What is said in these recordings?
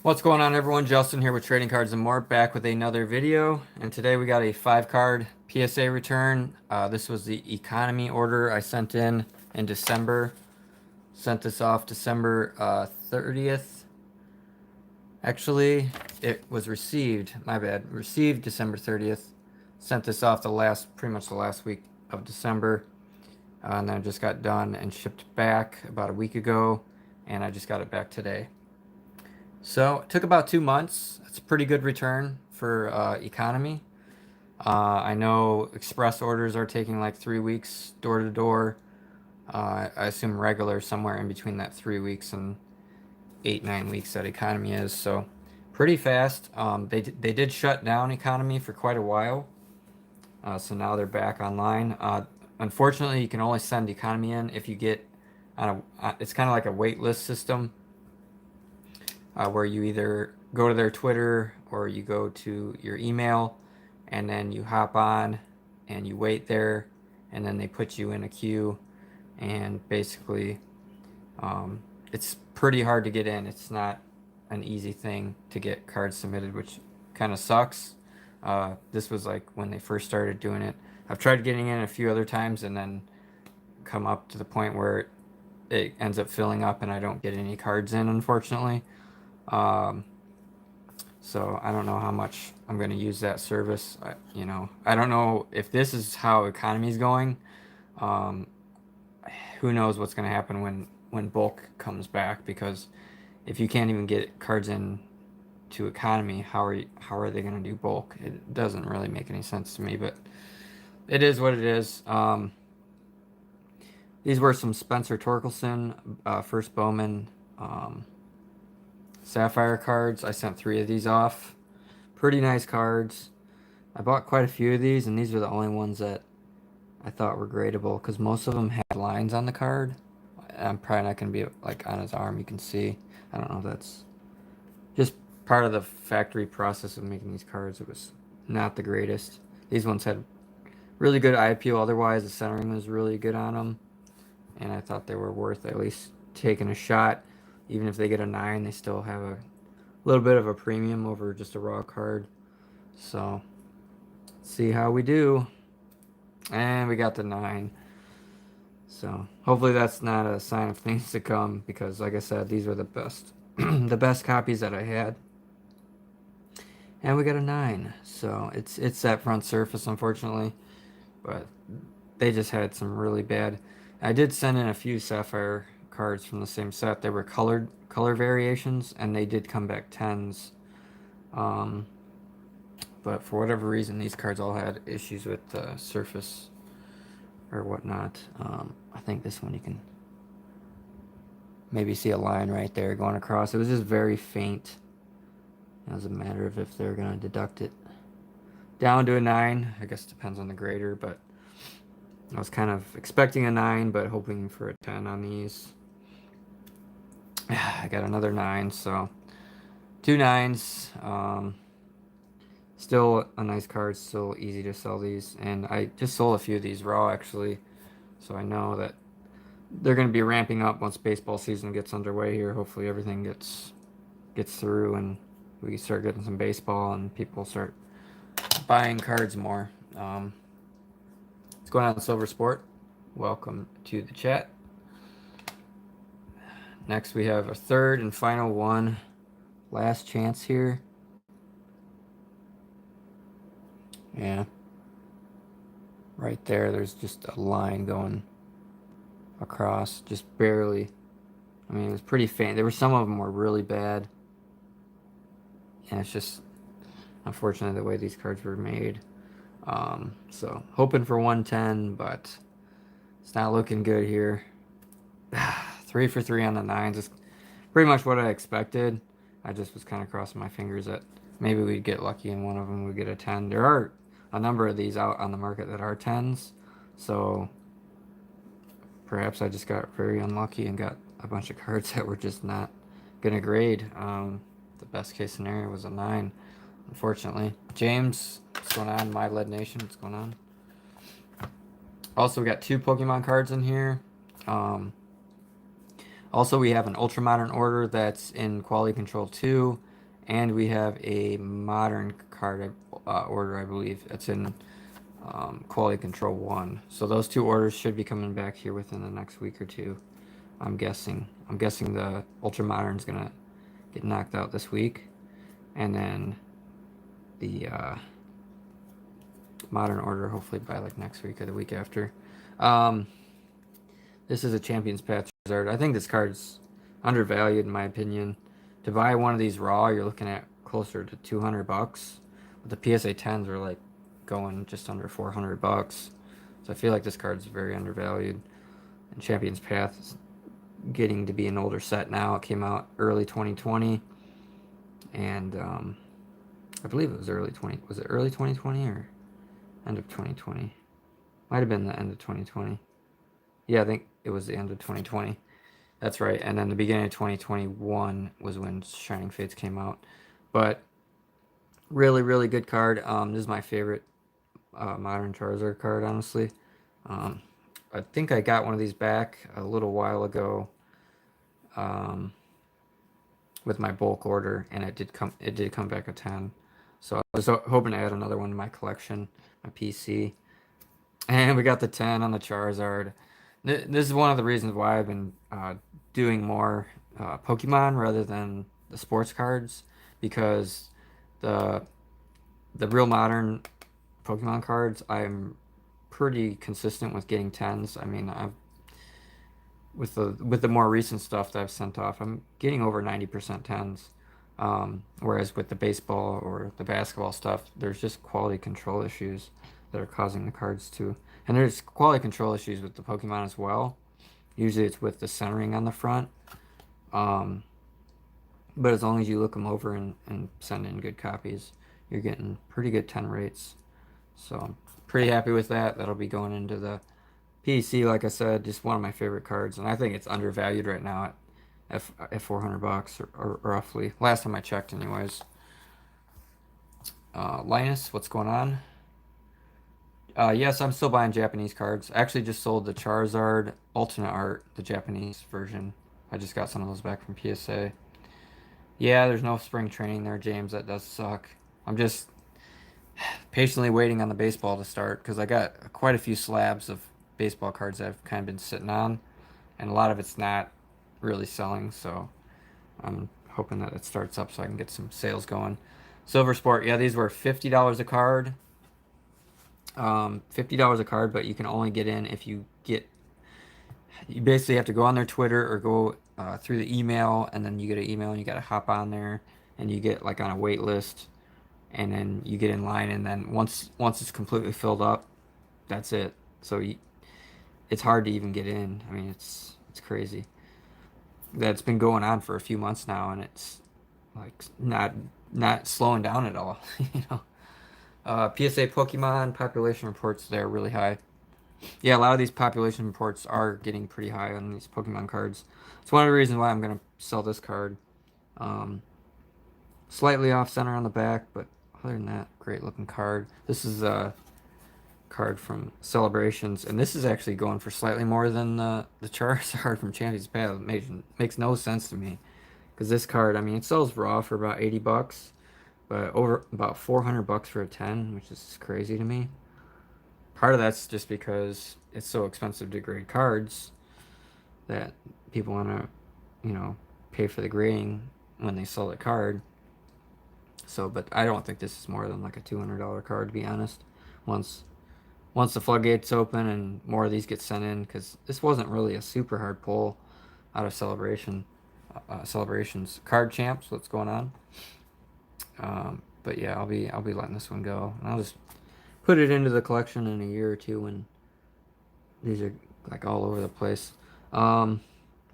What's going on, everyone? Justin here with Trading Cards and More, back with another video. And today we got a 5-card PSA return. This was the economy order I sent in December. Sent this off December 30th. Actually, it was received, my bad, received December 30th. Sent this off pretty much the last week of December. And then it just got done and shipped back about a week ago. And I just got it back today. So it took about 2 months. That's a pretty good return for economy. I know express orders are taking like 3 weeks door to door. I assume regular somewhere in between that 3 weeks and 8-9 weeks that economy is. So pretty fast. They did shut down economy for quite a while. So now they're back online. Unfortunately, you can only send economy in if you get on it's kind of like a wait list system. Where you either go to their Twitter or you go to your email, and then you hop on and you wait there, and then they put you in a queue, and basically it's pretty hard to get in. It's not an easy thing to get cards submitted, which kind of sucks. This was like when they first started doing it. I've tried getting in a few other times and then come up to the point where it ends up filling up and I don't get any cards in, unfortunately. So I don't know how much I'm going to use that service. I don't know if this is how economy is going. Um, who knows what's going to happen when bulk comes back, because if you can't even get cards in to economy, how are they going to do bulk? It doesn't really make any sense to me, but it is what it is. These were some Spencer Torkelson, first Bowman, Sapphire cards. I sent 3 of these off. Pretty nice cards. I bought quite a few of these, and these were the only ones that I thought were gradable, because most of them had lines on the card. I'm probably not going to be like on his arm, you can see. I don't know if that's just part of the factory process of making these cards. It was not the greatest. These ones had really good eye appeal. Otherwise, the centering was really good on them, and I thought they were worth at least taking a shot. Even if they get a 9, they still have a little bit of a premium over just a raw card. So, see how we do. And we got the 9. So, hopefully that's not a sign of things to come, because like I said, these were the best the best copies that I had. And we got a 9. So, it's that front surface, unfortunately. But they just had some really bad. I did send in a few Sapphire cards from the same set. They were color variations, and they did come back 10s. But for whatever reason, these cards all had issues with the surface or whatnot. I think this one you can maybe see a line right there going across. It was just very faint. It was a matter of if they're going to deduct it down to a 9. I guess it depends on the grader, but I was kind of expecting a 9, but hoping for a 10 on these. I got another 9, so 2 9s. Still a nice card, still easy to sell these. And I just sold a few of these raw, actually. So I know that they're going to be ramping up once baseball season gets underway here. Hopefully everything gets through and we start getting some baseball and people start buying cards more. What's going on, Silver Sport? Welcome to the chat. Next we have a third and final one. Last chance here. Yeah. Right there, there's just a line going across, just barely. I mean, it was pretty faint. Some of them were really bad. And it's just, unfortunately, the way these cards were made. So, hoping for 110, but it's not looking good here. 3 for 3 on the 9s is pretty much what I expected. I just was kind of crossing my fingers that maybe we'd get lucky and one of them would get a 10. There are a number of these out on the market that are 10s, so perhaps I just got very unlucky and got a bunch of cards that were just not gonna grade. The best case scenario was a 9, unfortunately. James, what's going on? My Lead Nation, what's going on? Also, we got 2 Pokemon cards in here. Also, we have an Ultra Modern order that's in Quality Control 2. And we have a modern card order, I believe. It's in Quality Control 1. So those two orders should be coming back here within the next week or two, I'm guessing. I'm guessing the Ultra Modern's going to get knocked out this week. And then the modern order hopefully by like next week or the week after. Um, this is a Champions Path Charizard. I think this card's undervalued in my opinion. To buy one of these raw, you're looking at closer to 200 bucks. But the PSA 10s are like going just under 400 bucks. So I feel like this card's very undervalued. And Champions Path is getting to be an older set now. It came out early 2020, and I believe it was early 20. Was it early 2020 or end of 2020? Might have been the end of 2020. Yeah, I think it was the end of 2020. That's right. And then the beginning of 2021 was when Shining Fates came out. But really, really good card. This is my favorite modern Charizard card, honestly. Um, I think I got one of these back a little while ago with my bulk order, and it did come back a 10. So I was hoping to add another one to my collection, my PC. And we got the 10 on the Charizard. This is one of the reasons why I've been doing more Pokemon rather than the sports cards, because the the real modern Pokemon cards, I'm pretty consistent with getting 10s. I mean, I've with the more recent stuff that I've sent off, I'm getting over 90% 10s. Whereas with the baseball or the basketball stuff, there's just quality control issues that are causing the cards to. And there's quality control issues with the Pokemon as well. Usually it's with the centering on the front. Um, but as long as you look them over and send in good copies, you're getting pretty good 10 rates. So I'm pretty happy with that. That'll be going into the PC, like I said, just one of my favorite cards. And I think it's undervalued right now at 400 bucks or roughly. Last time I checked, anyways. Linus, what's going on? Yes, I'm still buying Japanese cards. I actually just sold the Charizard alternate art, the Japanese version. I just got some of those back from PSA. Yeah, there's no spring training there, James. That does suck. I'm just patiently waiting on the baseball to start because I got quite a few slabs of baseball cards that I've kind of been sitting on, and a lot of it's not really selling. So I'm hoping that it starts up so I can get some sales going. Silver Sport, yeah, these were $50 a card. $50 a card, but you can only get in if you get. You basically have to go on their Twitter or go through the email, and then you get an email and you got to hop on there, and you get like on a wait list, and then you get in line, and then once it's completely filled up, that's it. So it's hard to even get in. I mean, it's crazy. That's been going on for a few months now, and it's like not slowing down at all. You know. PSA Pokemon population reports, they're really high. Yeah, a lot of these population reports are getting pretty high on these Pokemon cards. It's one of the reasons why I'm gonna sell this card. Um, Slightly off center on the back, but other than that, great looking card. This is a card from Celebrations, and this is actually going for slightly more than the Charizard from Champions Path. Makes no sense to me, because this card, I mean, it sells raw for about 80 bucks, but over about 400 bucks for a 10, which is crazy to me. Part of that's just because it's so expensive to grade cards that people want to, pay for the grading when they sell the card. So, but I don't think this is more than like a $200 card, to be honest. Once once the floodgates open and more of these get sent in, because this wasn't really a super hard pull out of celebrations. Card champs, what's going on? But yeah, I'll be letting this one go, and I'll just put it into the collection in a year or two when these are like all over the place. Um,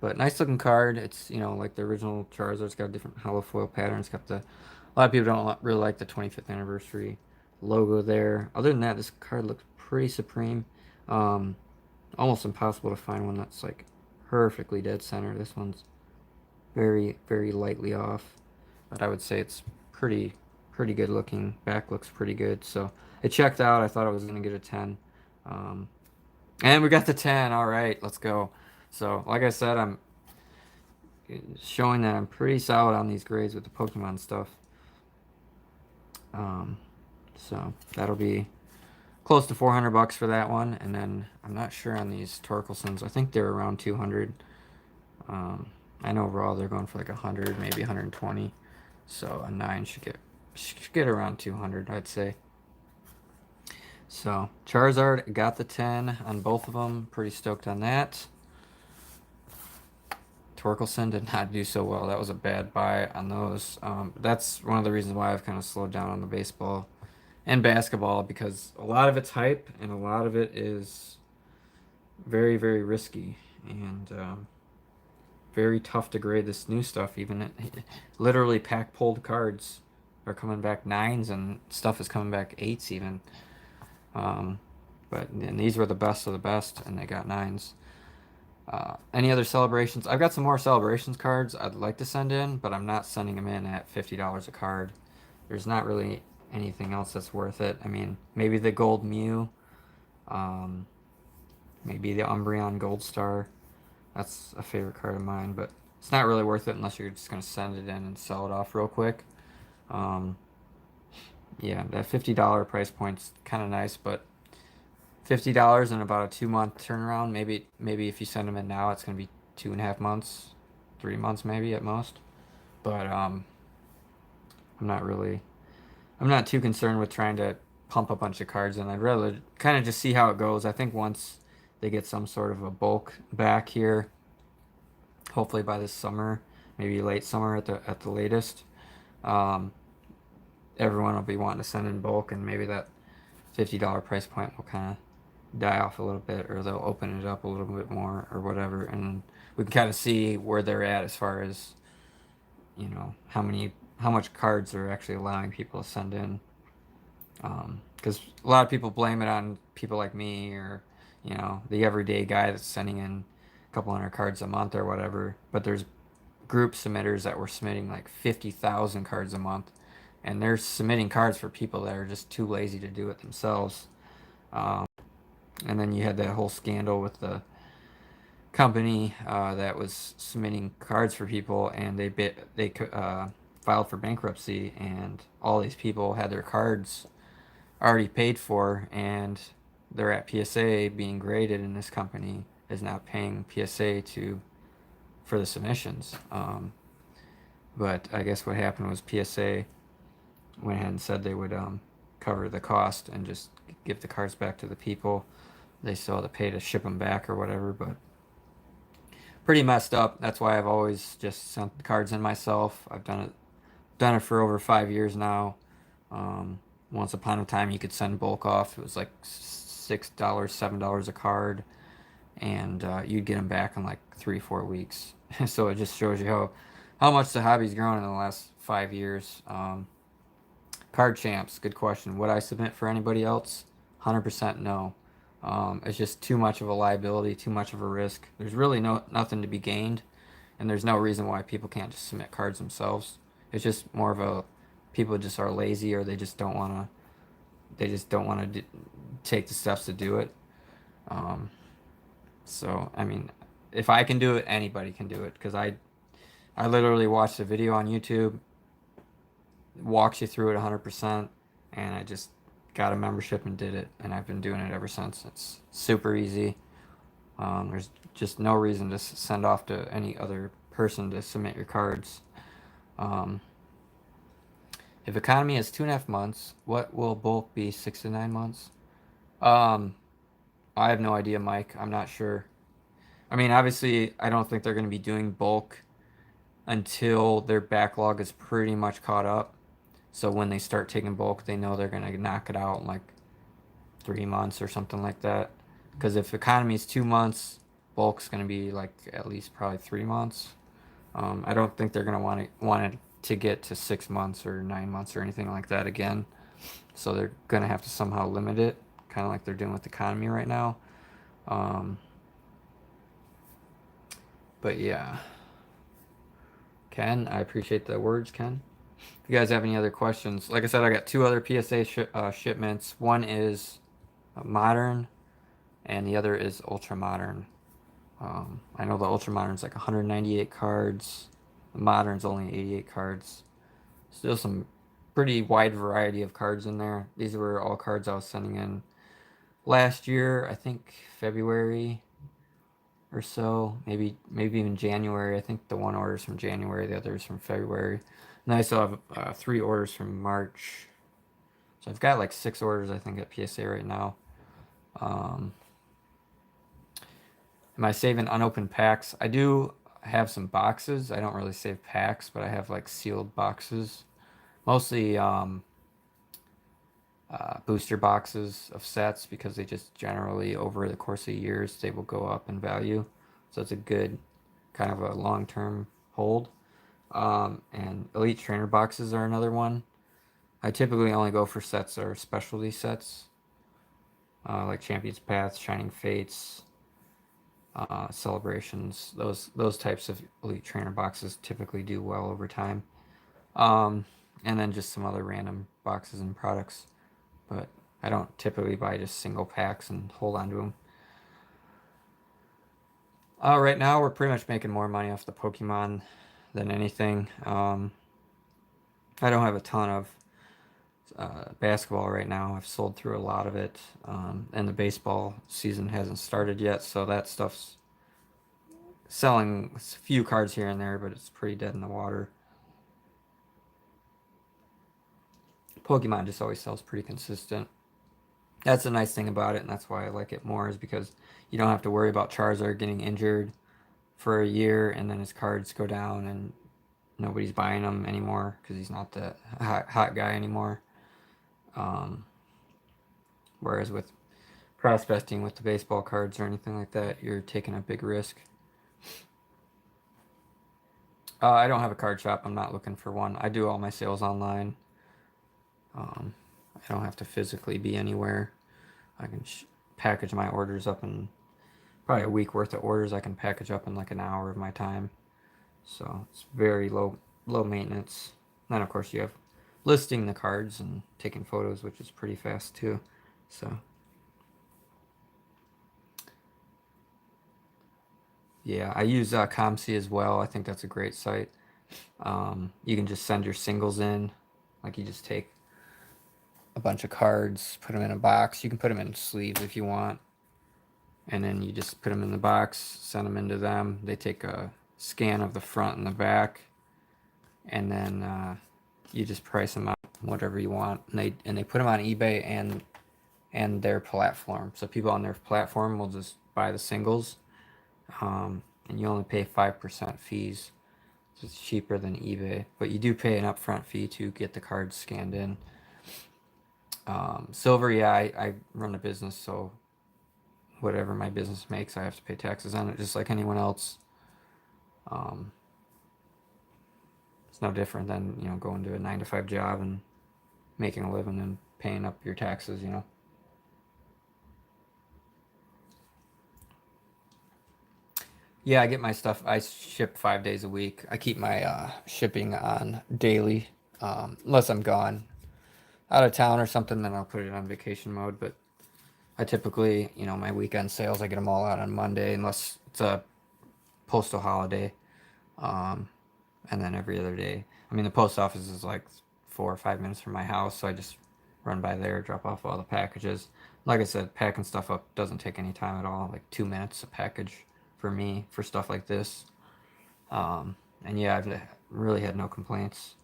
but nice looking card. It's like the original Charizard. It's got a different hollow foil pattern. It's got a lot of people don't really like the 25th anniversary logo there. Other than that, this card looks pretty supreme. Um, Almost impossible to find one that's like perfectly dead center. This one's very, very lightly off, but I would say it's pretty good looking. Back looks pretty good. So it checked out. I thought I was gonna get a 10. Um, and we got the 10. All right, let's go. So like I said, I'm showing that I'm pretty solid on these grades with the Pokemon stuff. So that'll be close to 400 bucks for that one. And then I'm not sure on these Torkelsons. I think they're around 200. Um, I know raw they're going for like 100, maybe 120. So a 9 should get around 200, I'd say. So Charizard got the 10 on both of them. Pretty stoked on that. Torkelson did not do so well. That was a bad buy on those. That's one of the reasons why I've kind of slowed down on the baseball and basketball, because a lot of it's hype and a lot of it is very, very risky and very tough to grade this new stuff. Even literally pack pulled cards are coming back 9s and stuff is coming back 8s even. But and these were the best of the best and they got 9s. Any other celebrations? I've got some more celebrations cards I'd like to send in, but I'm not sending them in at $50 a card. There's not really anything else that's worth it. I mean, maybe the Gold Mew, um, maybe the Umbreon Gold Star. That's a favorite card of mine, but it's not really worth it unless you're just going to send it in and sell it off real quick. Um, yeah, that $50 price point's kind of nice, but $50 in about a 2-month turnaround. Maybe if you send them in now, it's going to be 2.5 months, 3 months maybe at most. But I'm not really, I'm not too concerned with trying to pump a bunch of cards in. I'd rather kind of just see how it goes. I think once they get some sort of a bulk back here, hopefully by this summer, maybe late summer at the latest, um, everyone will be wanting to send in bulk, and maybe that $50 price point will kind of die off a little bit, or they'll open it up a little bit more or whatever, and we can kind of see where they're at as far as how much cards they're actually allowing people to send in. Because a lot of people blame it on people like me, or the everyday guy that's sending in a couple hundred cards a month or whatever, but there's group submitters that were submitting like 50,000 cards a month, and they're submitting cards for people that are just too lazy to do it themselves. um, and then you had that whole scandal with the company that was submitting cards for people, and they filed for bankruptcy, and all these people had their cards already paid for, and they're at PSA being graded, and this company is not paying PSA for the submissions. But I guess what happened was PSA went ahead and said they would cover the cost and just give the cards back to the people. They still had to pay to ship them back or whatever, but pretty messed up. That's why I've always just sent the cards in myself. I've done it for over 5 years now. Um, Once upon a time, you could send bulk off. It was like $6, $7 a card, and you'd get them back in like 3, 4 weeks. So it just shows you how much the hobby's grown in the last 5 years. Card champs, good question. Would I submit for anybody else? 100% no. It's just too much of a liability, too much of a risk. There's really nothing to be gained, and there's no reason why people can't just submit cards themselves. It's just more of a people just are lazy, or they just don't want to take the steps to do it. Um, so I mean, if I can do it, anybody can do it, because I literally watched a video on YouTube, walks you through it 100%, and I just got a membership and did it, and I've been doing it ever since. It's super easy. There's just no reason to send off to any other person to submit your cards. Um, if economy is 2.5 months, what will bulk be 6 to 9 months? Um, I have no idea, Mike. I'm not sure. I mean, obviously, I don't think they're going to be doing bulk until their backlog is pretty much caught up. So when they start taking bulk, they know they're going to knock it out in like 3 months or something like that. Because if economy is 2 months, bulk's going to be like at least probably 3 months. I don't think they're going to want it to get to 6 months or 9 months or anything like that again. So they're going to have to somehow limit it, kind of like they're doing with economy right now. Um, but yeah, Ken, I appreciate the words, Ken. If you guys have any other questions, like I said, I got 2 other PSA shipments. One is modern, and the other is ultra modern. I know the ultra modern's like 198 cards. The modern's only 88 cards. Still some pretty wide variety of cards in there. These were all cards I was sending in last year, I think February or so, maybe even January. I think the one order is from January, the other is from February. And I still have 3 orders from March. So I've got like 6 orders, I think, at PSA right now. Um, am I saving unopened packs? I do have some boxes. I don't really save packs, but I have like sealed boxes. Mostly booster boxes of sets because they just generally, over the course of years, they will go up in value. So it's a good kind of a long-term hold. And Elite Trainer boxes are another one. I typically only go for sets that are specialty sets, like Champions Paths, Shining Fates, Celebrations. Those types of Elite Trainer boxes typically do well over time. Um, and then just some other random boxes and products. But I don't typically buy just single packs and hold on to them. Right now, we're pretty much making more money off the Pokemon than anything. I don't have a ton of basketball right now. I've sold through a lot of it, and the baseball season hasn't started yet, so that stuff's selling a few cards here and there, but it's pretty dead in the water. Pokemon just always sells pretty consistent. That's the nice thing about it, and that's why I like it more, is because you don't have to worry about Charizard getting injured for a year and then his cards go down and nobody's buying them anymore because he's not the hot guy anymore. Whereas with prospecting with the baseball cards or anything like that, you're taking a big risk. I don't have a card shop. I'm not looking for one. I do all my sales online. I don't have to physically be anywhere. I can package my orders up in probably a week worth of orders. I can package up in like an hour of my time. So it's very low maintenance. Then of course you have listing the cards and taking photos, which is pretty fast too. So yeah, I use ComC as well. I think that's a great site. You can just send your singles in, like you just take a bunch of cards, put them in a box. You can put them in sleeves if you want, and then you just put them in the box, send them into them. They take a scan of the front and the back, and then you just price them out whatever you want. And they put them on eBay and their platform. So people on their platform will just buy the singles, and you only pay 5% fees. So it's cheaper than eBay, but you do pay an upfront fee to get the cards scanned in. Silver, yeah, I run a business, so whatever my business makes, I have to pay taxes on it, just like anyone else. It's no different than, going to a 9-to-5 job and making a living and paying up your taxes. Yeah, I get my stuff. I ship 5 days a week. I keep my shipping on daily, unless I'm gone out of town or something, then I'll put it on vacation mode. But I typically, my weekend sales, I get them all out on Monday, unless it's a postal holiday, and then every other day. I mean, the post office is like 4 or 5 minutes from my house, so I just run by there, drop off all the packages. Like I said, packing stuff up doesn't take any time at all, like 2 minutes a package for me for stuff like this. And yeah, I've really had no complaints.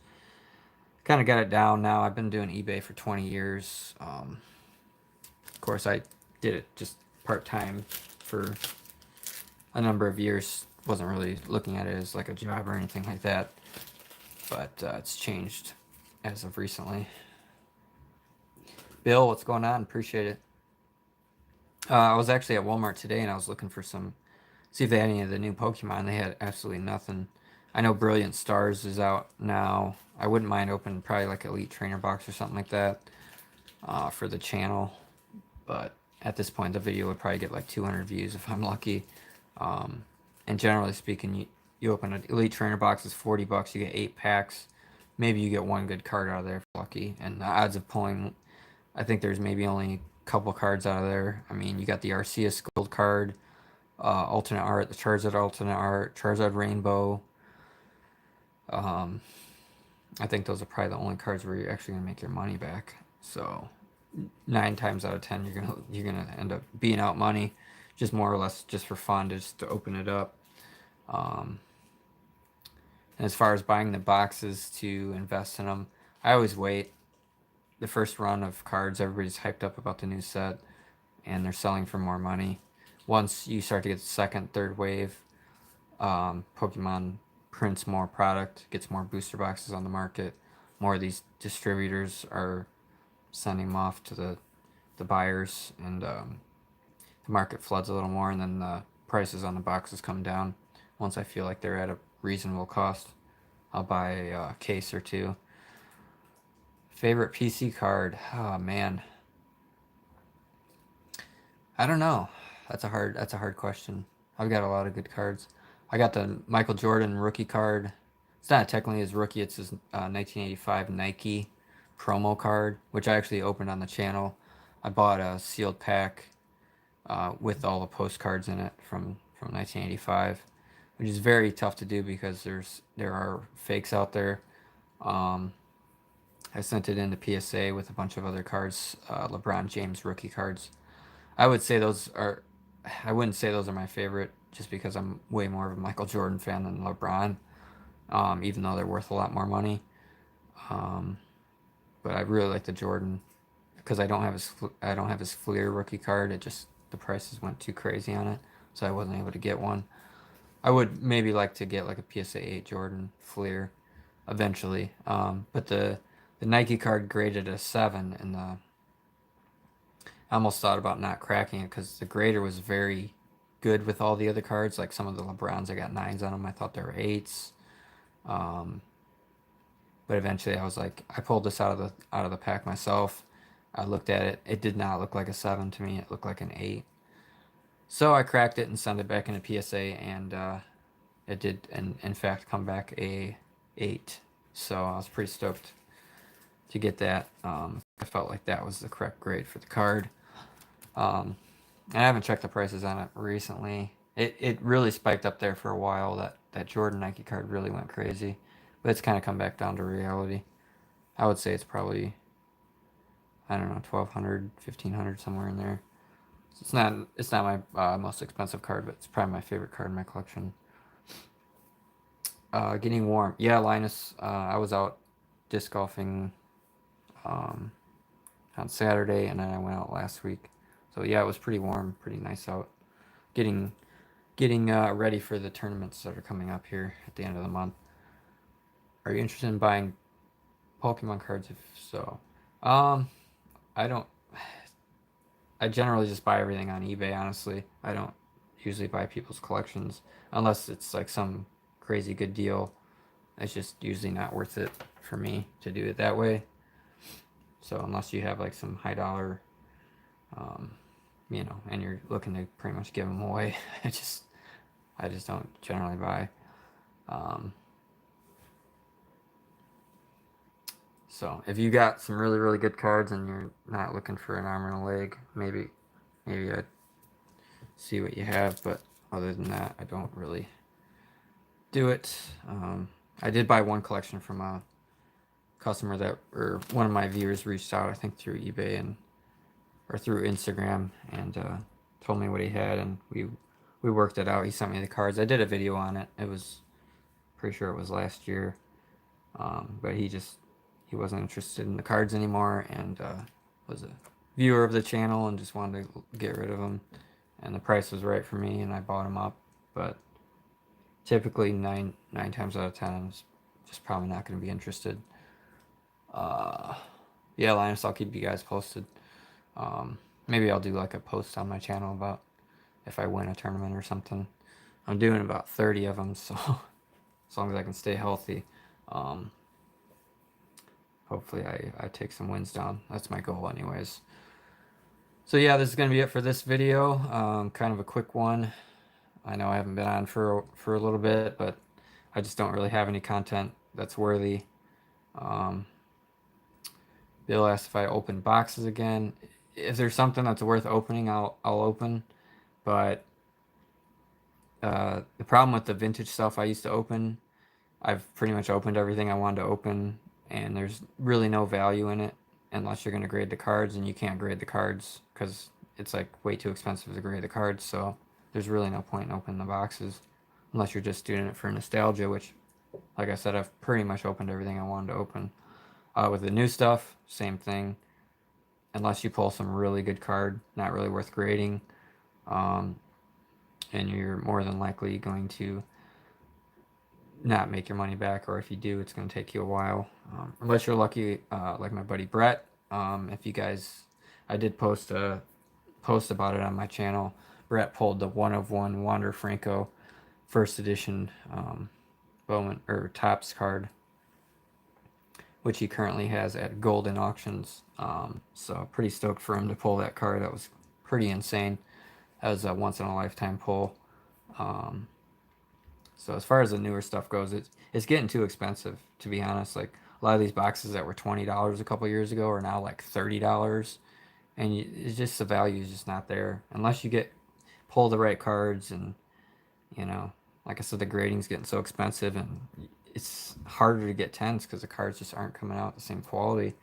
Kind of got it down now. I've been doing eBay for 20 years. Of course, I did it just part-time for a number of years. Wasn't really looking at it as like a job or anything like that. But it's changed as of recently. Bill, what's going on? Appreciate it. I was actually at Walmart today and I was looking for see if they had any of the new Pokemon. They had absolutely nothing. I know Brilliant Stars is out now. I wouldn't mind opening probably like Elite Trainer box or something like that for the channel. But at this point, the video would probably get like 200 views if I'm lucky. And generally speaking, you open an Elite Trainer box, it's $40. You get 8 packs. Maybe you get one good card out of there if you're lucky. And the odds of pulling, I think there's maybe only a couple cards out of there. I mean, you got the Arceus Gold card, alternate art, the Charizard alternate art, Charizard Rainbow. I think those are probably the only cards where you're actually gonna make your money back. So 9 times out of 10, you're gonna end up being out money, just more or less just for fun, just to open it up. Um, and as far as buying the boxes to invest in them, I always wait. The first run of cards, everybody's hyped up about the new set, and they're selling for more money. Once you start to get the second, third wave, Pokemon prints more product, gets more booster boxes on the market. More of these distributors are sending them off to the buyers, and the market floods a little more, and then the prices on the boxes come down. Once I feel like they're at a reasonable cost, I'll buy a case or two. Favorite PC card? Oh man, I don't know. That's a hard question. I've got a lot of good cards. I got the Michael Jordan rookie card. It's not technically his rookie. It's his 1985 Nike promo card, which I actually opened on the channel. I bought a sealed pack with all the postcards in it from 1985, which is very tough to do because there are fakes out there. Um, I sent it into PSA with a bunch of other cards, LeBron James rookie cards. I would say those are, I wouldn't say those are my favorite, just because I'm way more of a Michael Jordan fan than LeBron, even though they're worth a lot more money. Um, but I really like the Jordan because I don't have his Fleer rookie card. It just the prices went too crazy on it, so I wasn't able to get one. I would maybe like to get like a PSA 8 Jordan Fleer eventually. But the Nike card graded a 7, and I almost thought about not cracking it because the grader was very good with all the other cards. Like some of the LeBrons, I got 9s on them. I thought they were 8s. Um, but eventually, I was like, I pulled this out of the pack myself. I looked at it. It did not look like a 7 to me. It looked like an 8. So I cracked it and sent it back into PSA, and it did, in fact, come back a 8. So I was pretty stoked to get that. I felt like that was the correct grade for the card. Um, and I haven't checked the prices on it recently. It really spiked up there for a while. That Jordan Nike card really went crazy, but it's kind of come back down to reality. I would say it's probably, I don't know, 1,200, 1,500, somewhere in there. It's not my most expensive card, but it's probably my favorite card in my collection. Getting warm. Yeah, Linus. I was out disc golfing um, on Saturday, and then I went out last week. So yeah, it was pretty warm, pretty nice out. Getting getting ready for the tournaments that are coming up here at the end of the month. Are you interested in buying Pokemon cards? If so, um, I don't. I generally just buy everything on eBay. Honestly, I don't usually buy people's collections unless it's like some crazy good deal. It's just usually not worth it for me to do it that way. So unless you have like some high dollar, um, and you're looking to pretty much give them away, I just don't generally buy. Um, so if you got some really really good cards and you're not looking for an arm and a leg, maybe I'd see what you have. But other than that, I don't really do it. I did buy one collection from a customer that, or one of my viewers reached out, I think through eBay or through Instagram, and told me what he had, and we worked it out. He sent me the cards. I did a video on it. It was pretty sure it was last year, but he wasn't interested in the cards anymore, and was a viewer of the channel and just wanted to get rid of them. And the price was right for me, and I bought them up. But typically nine times out of 10, I'm just probably not going to be interested. Yeah, Linus, I'll keep you guys posted. Maybe I'll do like a post on my channel about if I win a tournament or something. I'm doing about 30 of them, so as long as I can stay healthy, um, hopefully I take some wins down. That's my goal anyways. So yeah, this is going to be it for this video. Kind of a quick one. I know I haven't been on for a little bit, but I just don't really have any content that's worthy. Bill asked if I open boxes again. If there's something that's worth opening, I'll open. But the problem with the vintage stuff I used to open, I've pretty much opened everything I wanted to open and there's really no value in it unless you're going to grade the cards, and you can't grade the cards because it's like way too expensive to grade the cards. So there's really no point in opening the boxes unless you're just doing it for nostalgia, which, like I said, I've pretty much opened everything I wanted to open. With the new stuff, same thing. Unless you pull some really good card, not really worth grading, um, and you're more than likely going to not make your money back, or if you do, it's going to take you a while. Unless you're lucky, like my buddy Brett. If you guys, I did post a post about it on my channel. Brett pulled the 1/1 Wander Franco first edition Bowman or Topps card, which he currently has at Golden Auctions. So pretty stoked for him to pull that card. That was pretty insane. That was a once in a lifetime pull. So as far as the newer stuff goes, it's getting too expensive, to be honest. Like a lot of these boxes that were $20 a couple years ago are now like $30, and it's just the value is just not there unless you get pull the right cards. And like I said, the grading's getting so expensive, and it's harder to get 10s because the cards just aren't coming out the same quality.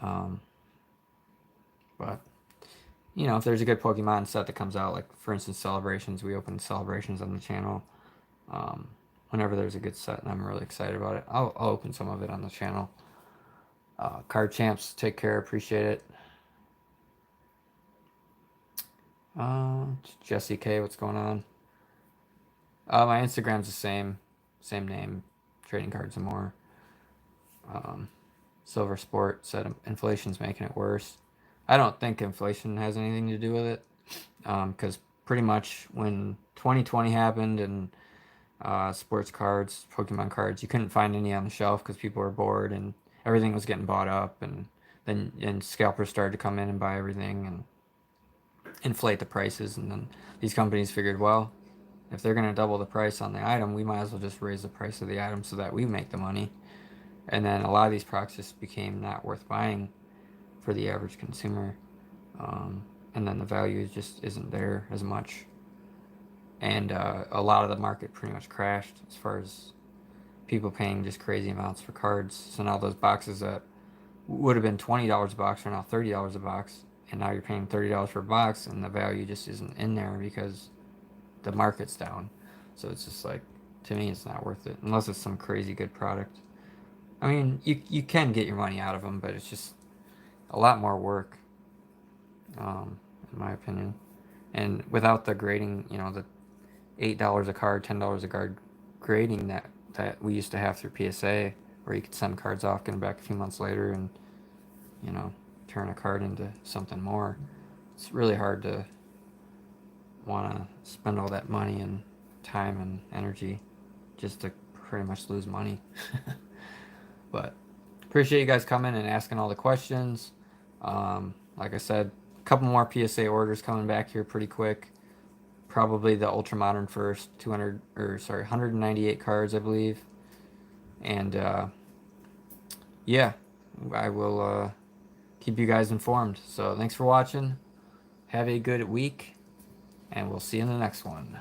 But if there's a good Pokemon set that comes out, like for instance Celebrations, we open Celebrations on the channel. Whenever there's a good set and I'm really excited about it, I'll open some of it on the channel. Card Champs, take care, appreciate it. Jesse K, what's going on? My Instagram's the same name, Trading Cards and More. Silver Sport said inflation's making it worse. I don't think inflation has anything to do with it, because pretty much when 2020 happened and sports cards, Pokemon cards, you couldn't find any on the shelf because people were bored and everything was getting bought up, and then scalpers started to come in and buy everything and inflate the prices, and then these companies figured, well, if they're going to double the price on the item, we might as well just raise the price of the item so that we make the money. And then a lot of these products just became not worth buying for the average consumer, and then the value just isn't there as much. And a lot of the market pretty much crashed as far as people paying just crazy amounts for cards. So now those boxes that would have been $20 a box are now $30 a box, and now you're paying $30 for a box, and the value just isn't in there because the market's down. So it's just like, to me, it's not worth it unless it's some crazy good product. I mean, you can get your money out of them, but it's just a lot more work, in my opinion. And without the grading, the $8 a card, $10 a card grading that we used to have through PSA, where you could send cards off, get them back a few months later, and turn a card into something more. It's really hard to want to spend all that money and time and energy just to pretty much lose money. But appreciate you guys coming and asking all the questions. Like I said, a couple more PSA orders coming back here pretty quick. Probably the Ultra Modern first, 198 cards, I believe. And yeah, I will keep you guys informed. So thanks for watching. Have a good week, and we'll see you in the next one.